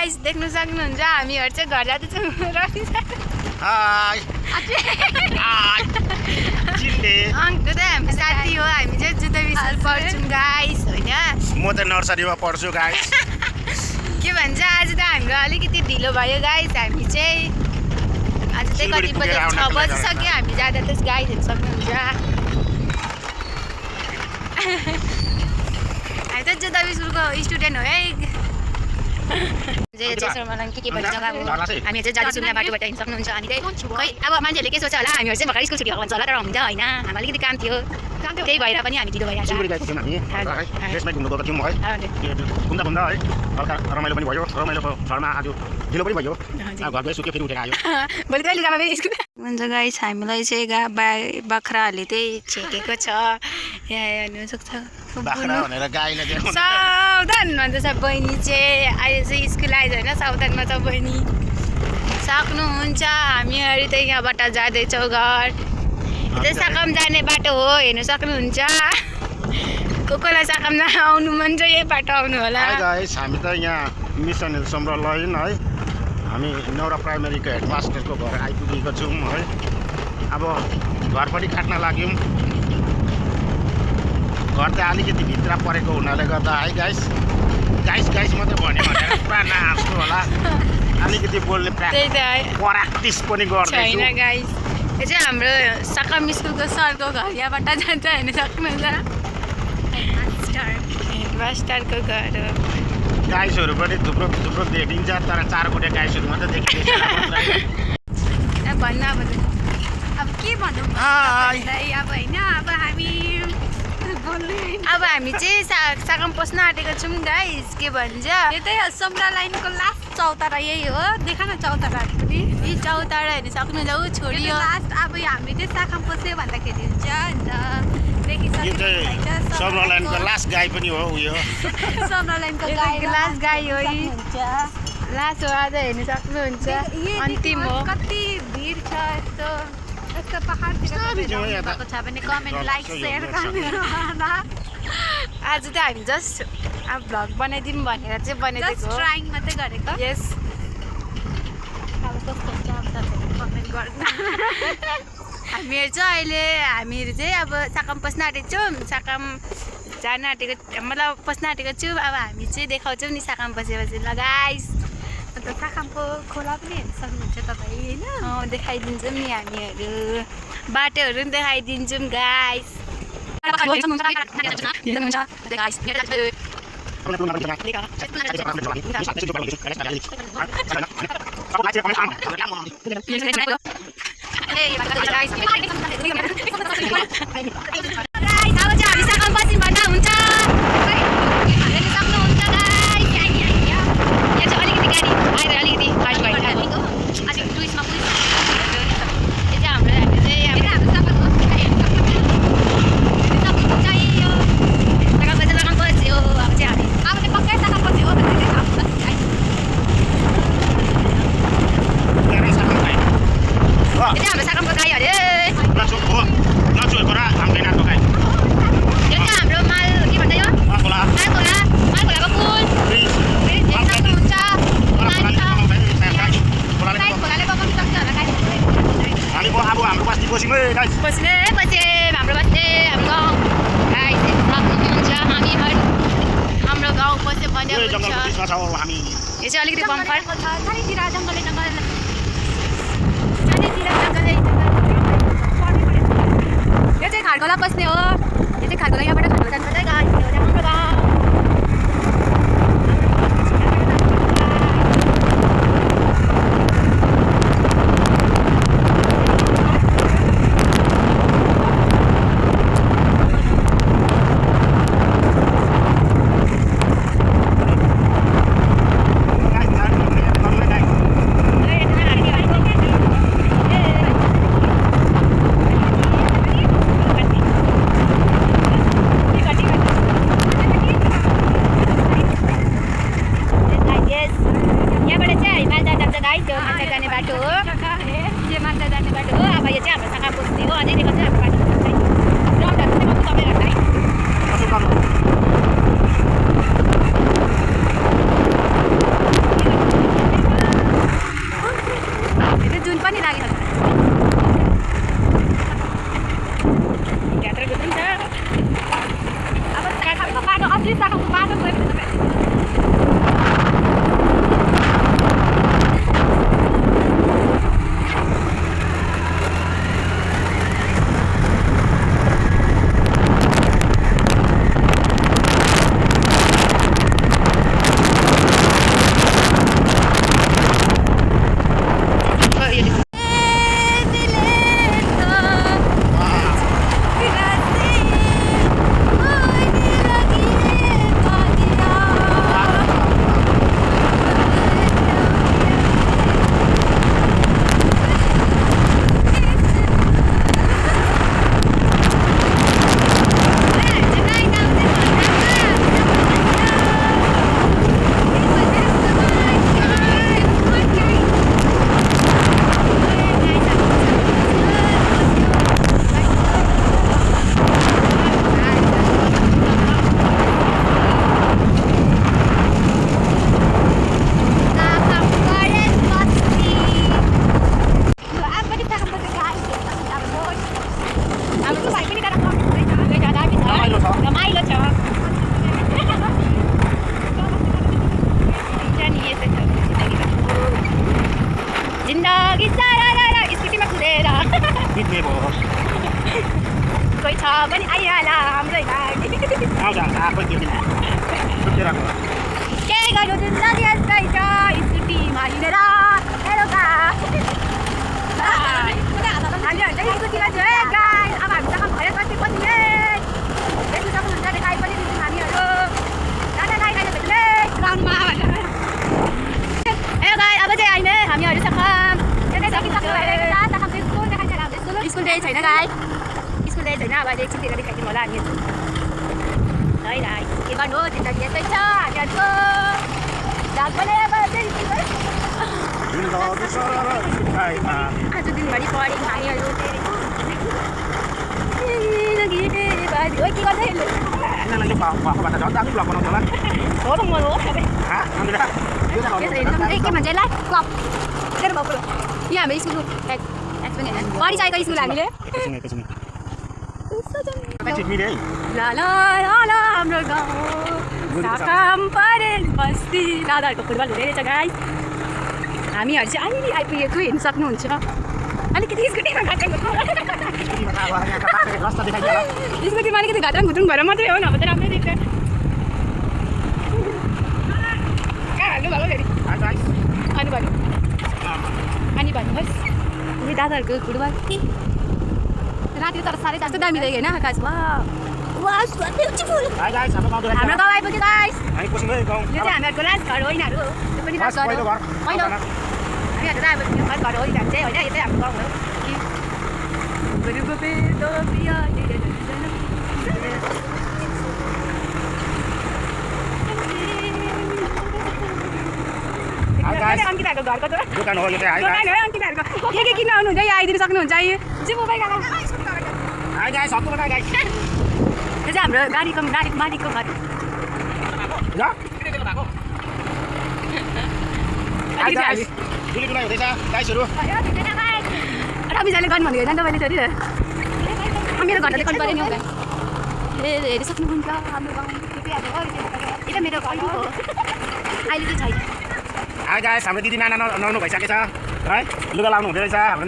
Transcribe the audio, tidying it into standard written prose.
guys देख्नु सक्नुहुन्छ हामीहरु चाहिँ घर जाँदैछौँ हाय चिन्ने त्यो त हाम्रो साथी हो हामी चाहिँ जुत्ता विशाल पढ्छौँ गाइस हैन म त नर्सरीमा पढ्छु गाइस के भन्छ आज त हाम्रो अलिकति ढिलो भयो गाइस हामी चाहिँ आज चाहिँ कति बजे 6 बजे सक्यो हामी जाँदा त गाइस हेर्न सक्नुहुन्छ हामी त जुत्ता विशालको स्टुडेन्ट हो है मलाई के भन्छ हामी चाहिँ जाँदैछौँ यहाँ बाटोबाट हिँड्न सक्नुहुन्छ अनि चाहिँ खै अब मान्छेहरूले के सोच्छ होला हामीहरू चाहिँ भर्खर स्कुल छुट्टी भएको भन्छ होला तर हुन्छ होइन हाम्रो अलिकति काम थियो त्यही भएर पनि हामी ढिलो भइहाल्छ घुम्नु गएको थियौँ है घुम्दा घुम्दा है हल्का रमाइलो पनि भयो रमाइलोको छरमा आज ढिलो पनि भयो घरमै सुत्यो फेरि उठेर आयो भोलि कहिले जाँदा फेरि स्कुल हुन्छ गाइस हामीलाई चाहिँ बाख्राहरूले चाहिँ छेकेको छ यहाँ हेर्नु सक्छ सावधान भन्छ बहिनी चाहिँ अहिले चाहिँ स्कुल आइज होइन सावधानमा छ बहिनी सक्नुहुन्छ हामीहरू चाहिँ यहाँबाट जाँदैछौँ घर चाहिँ सकाम जाने बाटो हो हेर्नु सक्नुहुन्छ कोलाई सकाम आउनु मन छ यही बाटो आउनु होला हामी त यहाँ मिसन हिल सम्रलाइन है हामी नौरा प्राइमेरीको हेडमास्टरको घर आइपुगेको छौँ है अब घर पनि काट्न लाग्यौँ घर त अलिकति भित्र परेको हुनाले गर्दा है गाइस मात्रै भन्यो भनेर पुरा नहाँस्नु होला अलिकति बोल्ने प्र्याक्टिस पनि गर्दैछु हैन गाइस यो चाहिँ हाम्रो सकाम स्कुलको सरको घर यहाँबाट जान्छ हेर्न सक्नुहुन्छ हेडमास्टरको घर हो गाइसहरू पनि थुप्रो थुप्रो देखिन्छ तर 4 खुट्टे गाइसहरू मात्रै देखिन्छ भन्नु अब के भनौँ अब होइन अब हामी चाहिँ सकाम पस्न आँटेको छौँ गाइस के भन्छ यो त समरा लाइनको लास्ट चौतारा यही हो देख न चौतारा पनि यी चौतारा हेर्नु सक्नुहुन्छ ऊ छोरी लास्ट अब हामी चाहिँ सकाम पस्यो भन्दाखेरि हुन्छ अन्त समरा लाइनको लास्ट गाई पनि हो उयो समरा लाइनको लास्ट गाई हो लास्ट हो आज हेर्नु सक्नुहुन्छ अन्तिम हो कति भिड छ यस्तो पहाडतिर भएको छ भने कमेन्ट लाइक सेयर गर्नु आज त हामी जस्ट अब भ्लग बनाइदिउँ भनेर चाहिँ बनाइदिएको हो ट्राइङ मात्रै गरेको यस अब कस्तो छ अब तपाईँहरू कमेन्ट गर्नु हामीहरू चाहिँ अहिले हामीहरू चाहिँ अब सकाम पस्न आँटेको छौँ सकाम जान आँटेको मतलब पस्न आँटेको छौँ अब हामी चाहिँ देखाउँछौँ नि सकाम पसेपछि ल गाइस अन्त सकामको खोला पनि हेर्न सक्नुहुन्छ तपाईँ होइन देखाइदिन्छौँ नि हामीहरू बाटोहरू पनि देखाइदिन्छौँ गाइस हाम्रो गाउँ पछि बनेको छ यो चाहिँ अलिकति बम्फर यो चाहिँ खाडखोला पस्ने हो यो चाहिँ खाडखोला यहाँबाट खाडखोला जानुपर्छ गाडी हाम्रो गाउँ बाटो हो जे मान्छे जाने बाटो हो अब यो चाहिँ हाम्रो शाखा बस्ती हो अनि देखो चाहिँ हाम्रो बाटो ग्राउन्डहरू चाहिँ कस्तो तपाईँ गर्दा है जुन पनि लागेको छ यात्रा गर्नु छ अब शाखाको बाटो असली शाखाको बाटो गयो भने जिन्दगी सारा स्कुटीमा कुदेर बित्ने भयो कोही छ पनि आइहाला हाम्रो लागि आउँछ आएको त्यो दिन सुतेर गयो के गर्नु जिन्दगी यस्तै छ स्कुटीमा हिँडेर हेरोका हामीहरू चाहिँ स्कुटीमा चाहिँ गाई अब हामीसँग भयो कति पनि देख्नु सक्नुहुन्छ गाई पनि दिन्छौँ हामीहरू दादा गाई गाई भेट्ने ग्राउन्डमा ए गाई अब चाहिँ अहिले हामीहरूसँग स्कुल day छैन गाई स्कुल day छैन अब अहिले एकछिनतिर देखाइदिउँ होला हामीहरू है गाई के गर्नु हो जिन्दगी यस्तै छ हामीहरूको जाग पनि अब आज दिनभरि पढ्यौँ हामीहरू के गर्दै के भन्छ यसलाई क्लब तेरो भएको यहाँ हाम्रो स्कुलको पढिसकेको स्कुल हामीले हाम्रो गाउँ परेल बस्ती दादाहरूको फुटबल हुँदै रहेछ गाई हामीहरू चाहिँ अहिले आइपुगेको हेर्नु सक्नुहुन्छ अलिकति स्कुटीमा स्कुटीमा अलिकति घाटाङ घुटुङ भएर मात्रै हो नभए त राम्रै देख्छ कहाँ हाल्नु भएको फेरि अनि भन्नुहोस् यो दादाहरूको फुटबल राति तर साह्रै जस्तो दामी देख्यो होइन आकाश हाम्रो गाउँ आइपुग्यो गाइस यो चाहिँ हामीहरूको लास्ट घर होइन यो पनि लास्ट घर हो पहिलो हामीहरू त अब घर हो चाहिँ होइन यो चाहिँ हाम्रो गाउँ हो अङ्किताहरूको घरको दोकान हो यो चाहिँ अङ्किताहरूको के किन आउनुहुन्छ यहाँ आइदिनु सक्नुहुन्छ यो चाहिँ मोबाइल यो चाहिँ हाम्रो गाडीको मालिकको घर रमिजाले गर्नु भनेको होइन तपाईँले छोरी मेरो घर रेकर्ड गरेँ नि हो ए हेरि सक्नुहुन्छ हाम्रो गाउँ यो मेरो घर हो अहिले चाहिँ छैन हाम्रो दिदी नाना नुहाउनु भइसकेछ है लुगा लाउनु हुँदो रहेछ हाम्रो